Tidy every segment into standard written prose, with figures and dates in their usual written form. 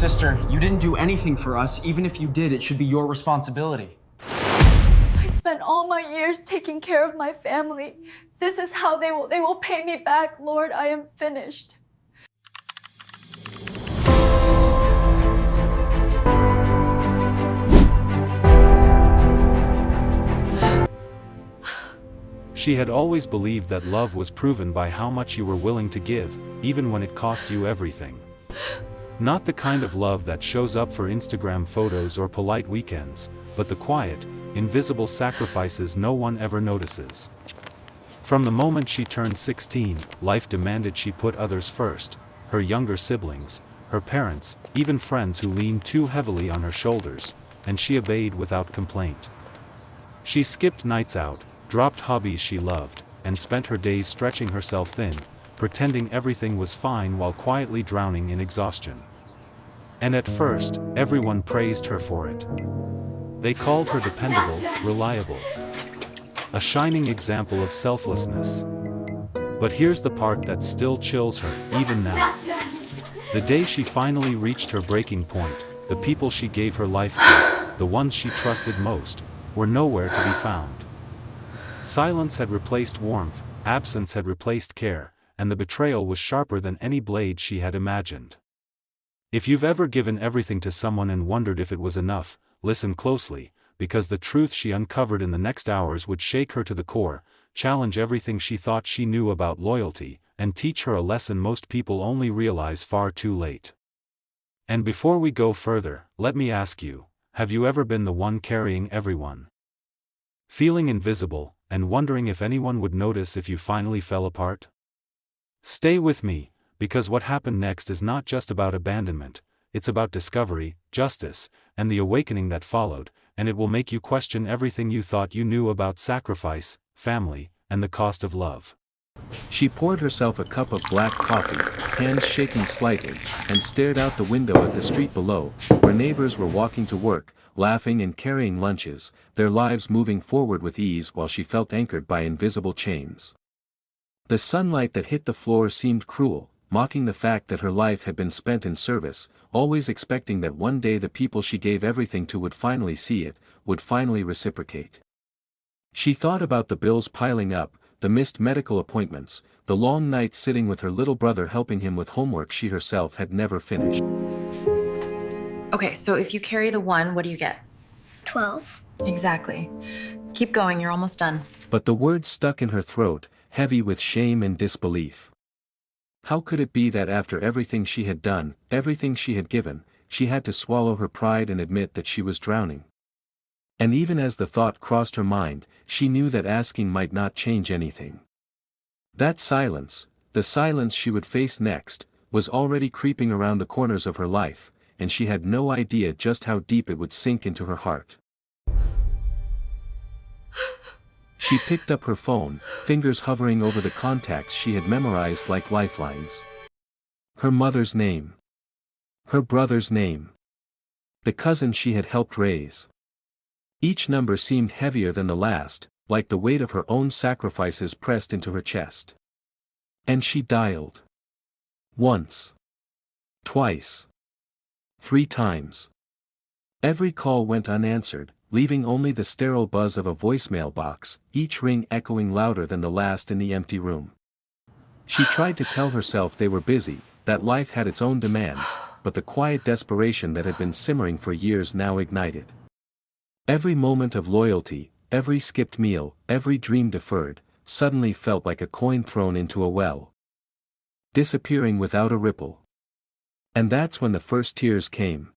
Sister, you didn't do anything for us. Even if you did, it should be your responsibility. I spent all my years taking care of my family. This is how they will pay me back. Lord, I am finished. She had always believed that love was proven by how much you were willing to give, even when it cost you everything. Not the kind of love that shows up for Instagram photos or polite weekends, but the quiet, invisible sacrifices no one ever notices. From the moment she turned 16, life demanded she put others first: her younger siblings, her parents, even friends who leaned too heavily on her shoulders, and she obeyed without complaint. She skipped nights out, dropped hobbies she loved, and spent her days stretching herself thin, pretending everything was fine while quietly drowning in exhaustion. And at first, everyone praised her for it. They called her dependable, reliable. A shining example of selflessness. But here's the part that still chills her, even now. The day she finally reached her breaking point, the people she gave her life to, the ones she trusted most, were nowhere to be found. Silence had replaced warmth, absence had replaced care, and the betrayal was sharper than any blade she had imagined. If you've ever given everything to someone and wondered if it was enough, listen closely, because the truth she uncovered in the next hours would shake her to the core, challenge everything she thought she knew about loyalty, and teach her a lesson most people only realize far too late. And before we go further, let me ask you, have you ever been the one carrying everyone? Feeling invisible, and wondering if anyone would notice if you finally fell apart? Stay with me, because what happened next is not just about abandonment, it's about discovery, justice, and the awakening that followed, and it will make you question everything you thought you knew about sacrifice, family, and the cost of love. She poured herself a cup of black coffee, hands shaking slightly, and stared out the window at the street below, where neighbors were walking to work, laughing and carrying lunches, their lives moving forward with ease while she felt anchored by invisible chains. The sunlight that hit the floor seemed cruel, mocking the fact that her life had been spent in service, always expecting that one day the people she gave everything to would finally see it, would finally reciprocate. She thought about the bills piling up, the missed medical appointments, the long nights sitting with her little brother helping him with homework she herself had never finished. Okay, so if you carry the 1, what do you get? 12. Exactly. Keep going, you're almost done. But the words stuck in her throat, heavy with shame and disbelief. How could it be that after everything she had done, everything she had given, she had to swallow her pride and admit that she was drowning? And even as the thought crossed her mind, she knew that asking might not change anything. That silence, the silence she would face next, was already creeping around the corners of her life, and she had no idea just how deep it would sink into her heart. She picked up her phone, fingers hovering over the contacts she had memorized like lifelines. Her mother's name. Her brother's name. The cousin she had helped raise. Each number seemed heavier than the last, like the weight of her own sacrifices pressed into her chest. And she dialed. Once. Twice. 3 times. Every call went unanswered, leaving only the sterile buzz of a voicemail box, each ring echoing louder than the last in the empty room. She tried to tell herself they were busy, that life had its own demands, but the quiet desperation that had been simmering for years now ignited. Every moment of loyalty, every skipped meal, every dream deferred, suddenly felt like a coin thrown into a well, disappearing without a ripple. And that's when the first tears came.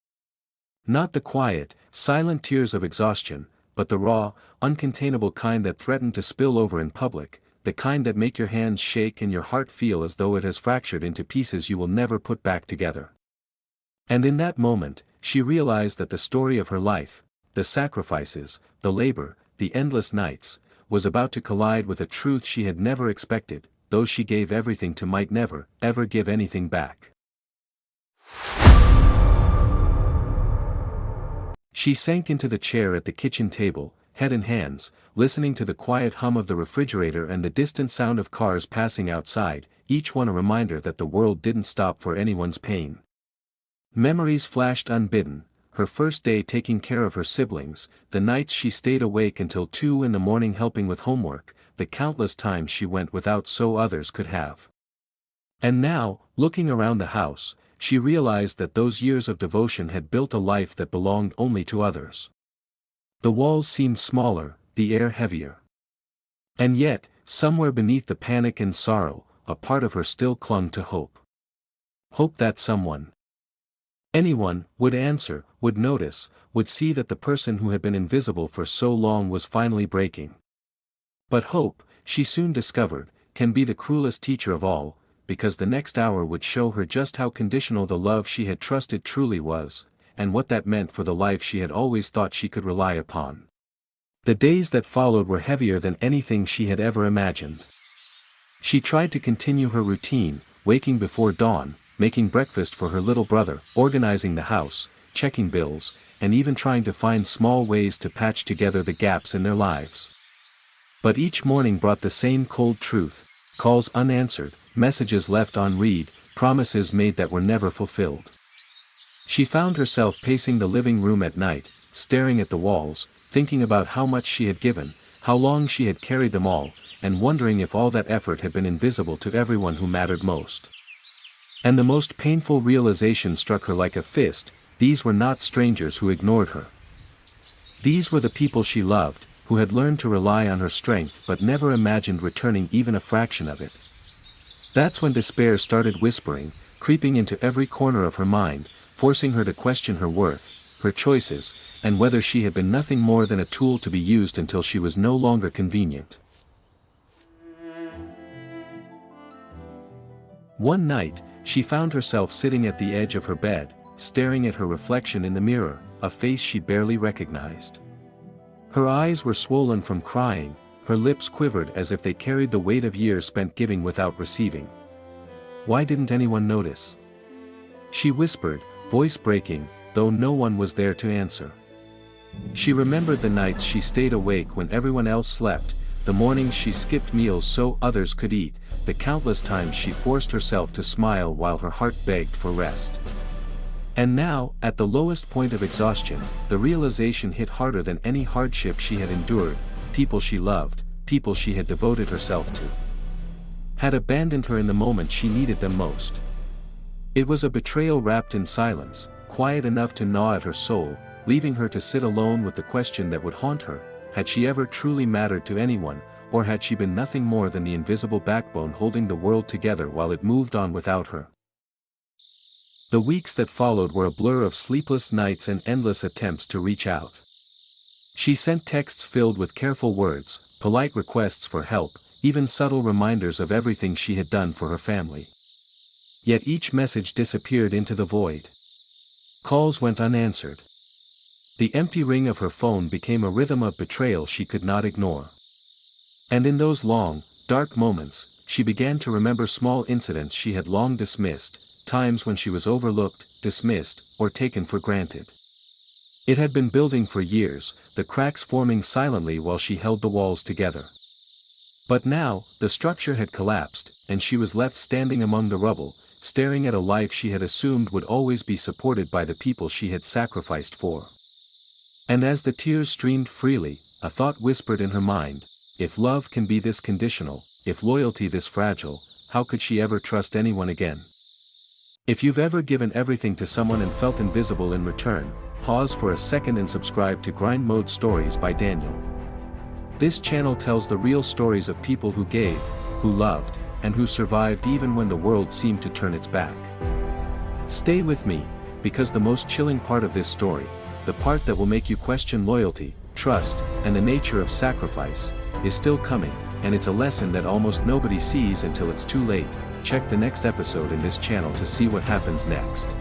Not the quiet, silent tears of exhaustion, but the raw, uncontainable kind that threaten to spill over in public, the kind that make your hands shake and your heart feel as though it has fractured into pieces you will never put back together. And in that moment, she realized that the story of her life, the sacrifices, the labor, the endless nights, was about to collide with a truth she had never expected: those she gave everything to might never, ever give anything back. She sank into the chair at the kitchen table, head in hands, listening to the quiet hum of the refrigerator and the distant sound of cars passing outside, each one a reminder that the world didn't stop for anyone's pain. Memories flashed unbidden, her first day taking care of her siblings, the nights she stayed awake until 2 in the morning helping with homework, the countless times she went without so others could have. And now, looking around the house, she realized that those years of devotion had built a life that belonged only to others. The walls seemed smaller, the air heavier. And yet, somewhere beneath the panic and sorrow, a part of her still clung to hope. Hope that someone, anyone, would answer, would notice, would see that the person who had been invisible for so long was finally breaking. But hope, she soon discovered, can be the cruelest teacher of all, because the next hour would show her just how conditional the love she had trusted truly was, and what that meant for the life she had always thought she could rely upon. The days that followed were heavier than anything she had ever imagined. She tried to continue her routine, waking before dawn, making breakfast for her little brother, organizing the house, checking bills, and even trying to find small ways to patch together the gaps in their lives. But each morning brought the same cold truth: calls unanswered, messages left unread, promises made that were never fulfilled. She found herself pacing the living room at night, staring at the walls, thinking about how much she had given, how long she had carried them all, and wondering if all that effort had been invisible to everyone who mattered most. And the most painful realization struck her like a fist: these were not strangers who ignored her. These were the people she loved, who had learned to rely on her strength but never imagined returning even a fraction of it. That's when despair started whispering, creeping into every corner of her mind, forcing her to question her worth, her choices, and whether she had been nothing more than a tool to be used until she was no longer convenient. One night, she found herself sitting at the edge of her bed, staring at her reflection in the mirror, a face she barely recognized. Her eyes were swollen from crying, her lips quivered as if they carried the weight of years spent giving without receiving. Why didn't anyone notice? She whispered, voice breaking, though no one was there to answer. She remembered the nights she stayed awake when everyone else slept, the mornings she skipped meals so others could eat, the countless times she forced herself to smile while her heart begged for rest. And now, at the lowest point of exhaustion, the realization hit harder than any hardship she had endured: people she loved, people she had devoted herself to, had abandoned her in the moment she needed them most. It was a betrayal wrapped in silence, quiet enough to gnaw at her soul, leaving her to sit alone with the question that would haunt her: had she ever truly mattered to anyone, or had she been nothing more than the invisible backbone holding the world together while it moved on without her? The weeks that followed were a blur of sleepless nights and endless attempts to reach out. She sent texts filled with careful words, polite requests for help, even subtle reminders of everything she had done for her family. Yet each message disappeared into the void. Calls went unanswered. The empty ring of her phone became a rhythm of betrayal she could not ignore. And in those long, dark moments, she began to remember small incidents she had long dismissed, times when she was overlooked, dismissed, or taken for granted. It had been building for years, the cracks forming silently while she held the walls together. But now, the structure had collapsed, and she was left standing among the rubble, staring at a life she had assumed would always be supported by the people she had sacrificed for. And as the tears streamed freely, a thought whispered in her mind: if love can be this conditional, if loyalty this fragile, how could she ever trust anyone again? If you've ever given everything to someone and felt invisible in return, pause for a second and subscribe to Grindmode Stories by Daniel. This channel tells the real stories of people who gave, who loved, and who survived even when the world seemed to turn its back. Stay with me, because the most chilling part of this story, the part that will make you question loyalty, trust, and the nature of sacrifice, is still coming, and it's a lesson that almost nobody sees until it's too late. Check the next episode in this channel to see what happens next.